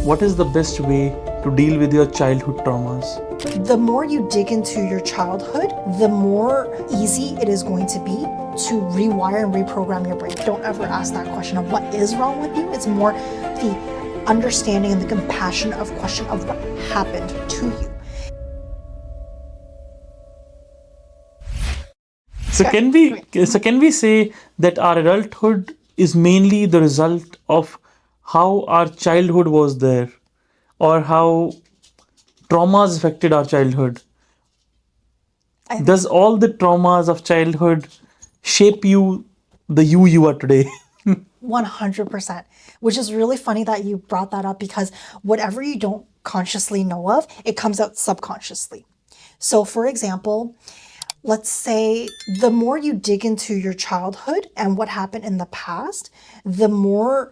What is the best way to deal with your childhood traumas? The more you dig into your childhood, the more easy it is going to be to rewire and reprogram your brain. Don't ever ask that question of what is wrong with you. It's more the understanding and the compassion of question of what happened to you. So can we say that our adulthood is mainly the result of how our childhood was there, or how traumas affected our childhood? Does all the traumas of childhood shape you, the you are today? 100%, which is really funny that you brought that up, because whatever you don't consciously know of, it comes out subconsciously. So for example, let's say the more you dig into your childhood and what happened in the past, the more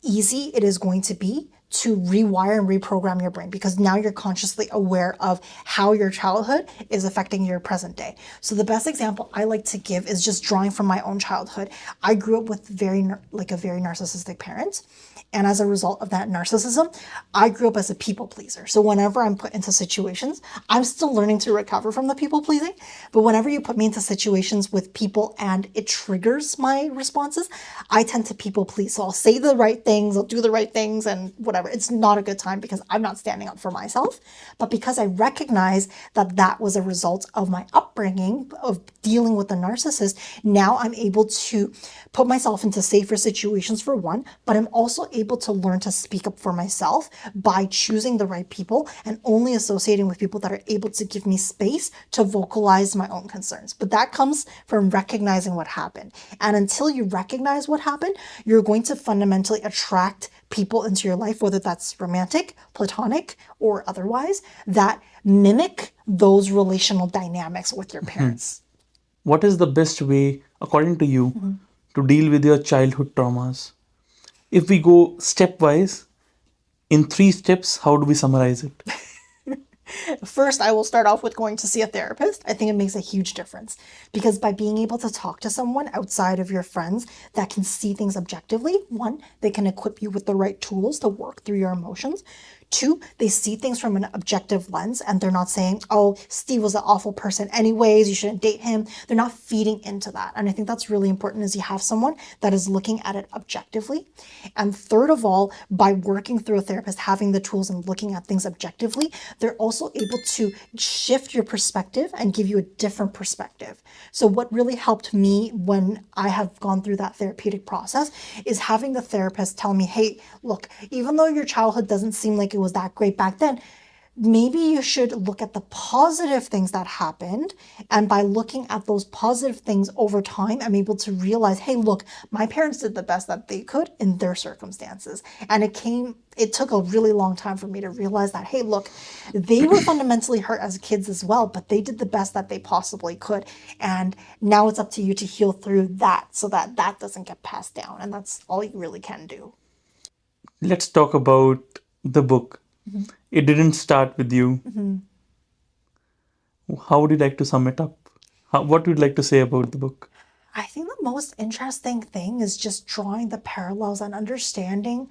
easy it is going to be to rewire and reprogram your brain, because now you're consciously aware of how your childhood is affecting your present day. So the best example I like to give is just drawing from my own childhood. I grew up with a very narcissistic parent. And as a result of that narcissism, I grew up as a people pleaser. So whenever I'm put into situations, I'm still learning to recover from the people pleasing. But whenever you put me into situations with people and it triggers my responses, I tend to people please. So I'll say the right things, I'll do the right things, and whatever. It's not a good time because I'm not standing up for myself. But because I recognize that that was a result of my upbringing, of dealing with a narcissist, now I'm able to put myself into safer situations, for one, but I'm also able to learn to speak up for myself by choosing the right people and only associating with people that are able to give me space to vocalize my own concerns. But that comes from recognizing what happened. And until you recognize what happened, you're going to fundamentally attract people into your life, whether that's romantic, platonic, or otherwise, that mimic those relational dynamics with your parents. What is the best way, according to you, to deal with your childhood traumas? If we go stepwise, in 3 steps, how do we summarize it? First, I will start off with going to see a therapist. I think it makes a huge difference, because by being able to talk to someone outside of your friends that can see things objectively, one, they can equip you with the right tools to work through your emotions. 2, they see things from an objective lens, and they're not saying, oh, Steve was an awful person anyways, you shouldn't date him. They're not feeding into that. And I think that's really important, is you have someone that is looking at it objectively. And third of all, by working through a therapist, having the tools and looking at things objectively, they're also able to shift your perspective and give you a different perspective. So what really helped me when I have gone through that therapeutic process is having the therapist tell me, hey, look, even though your childhood doesn't seem like it was that great back then, maybe you should look at the positive things that happened. And by looking at those positive things over time, I'm able to realize, hey, look, my parents did the best that they could in their circumstances. And it took a really long time for me to realize that, hey, look, they were fundamentally hurt as kids as well, but they did the best that they possibly could. And now it's up to you to heal through that so that that doesn't get passed down. And that's all you really can do. Let's talk about the book. It didn't start with you. How would you like to sum it up? What would you like to say about the book? I think the most interesting thing is just drawing the parallels and understanding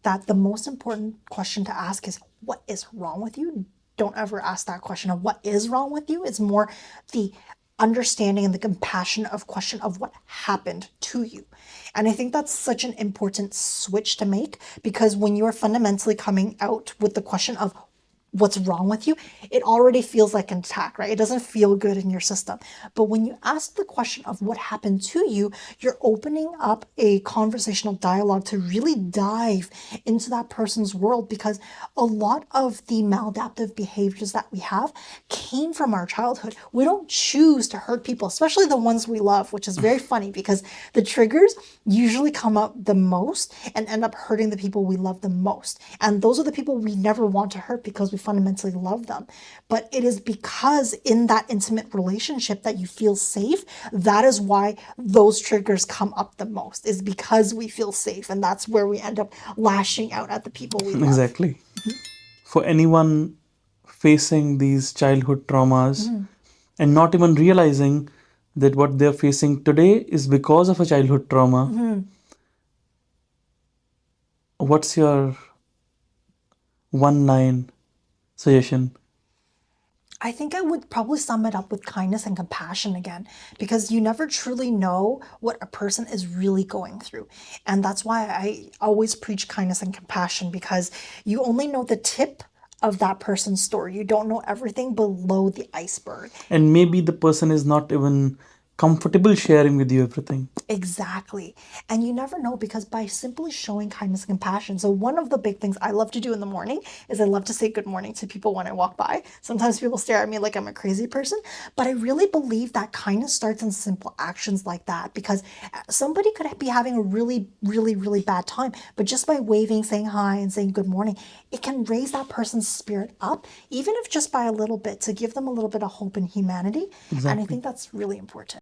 that the most important question to ask is, what is wrong with you? Don't ever ask that question of what is wrong with you. It's more the understanding and the compassion of question of what happened to you. And I think that's such an important switch to make, because when you're fundamentally coming out with the question of what's wrong with you, it already feels like an attack, right? It doesn't feel good in your system. But when you ask the question of what happened to you, you're opening up a conversational dialogue to really dive into that person's world, because a lot of the maladaptive behaviors that we have came from our childhood. We don't choose to hurt people, especially the ones we love, which is very funny because the triggers usually come up the most and end up hurting the people we love the most. And those are the people we never want to hurt because we fundamentally love them. But it is because in that intimate relationship that you feel safe, that is why those triggers come up the most, is because we feel safe. And that's where we end up lashing out at the people we love. Exactly. For anyone facing these childhood traumas and not even realizing that what they're facing today is because of a childhood trauma, what's your one line suggestion? I think I would probably sum it up with kindness and compassion again, because you never truly know what a person is really going through. And that's why I always preach kindness and compassion, because you only know the tip of that person's story. You don't know everything below the iceberg. And maybe the person is not even comfortable sharing with you everything. Exactly. And you never know, because by simply showing kindness and compassion. So, one of the big things I love to do in the morning is I love to say good morning to people when I walk by. Sometimes people stare at me like I'm a crazy person, but I really believe that kindness starts in simple actions like that, because somebody could be having a really, really, really bad time, but just by waving, saying hi, and saying good morning, it can raise that person's spirit up, even if just by a little bit, to give them a little bit of hope and humanity. And I Exactly. think that's really important.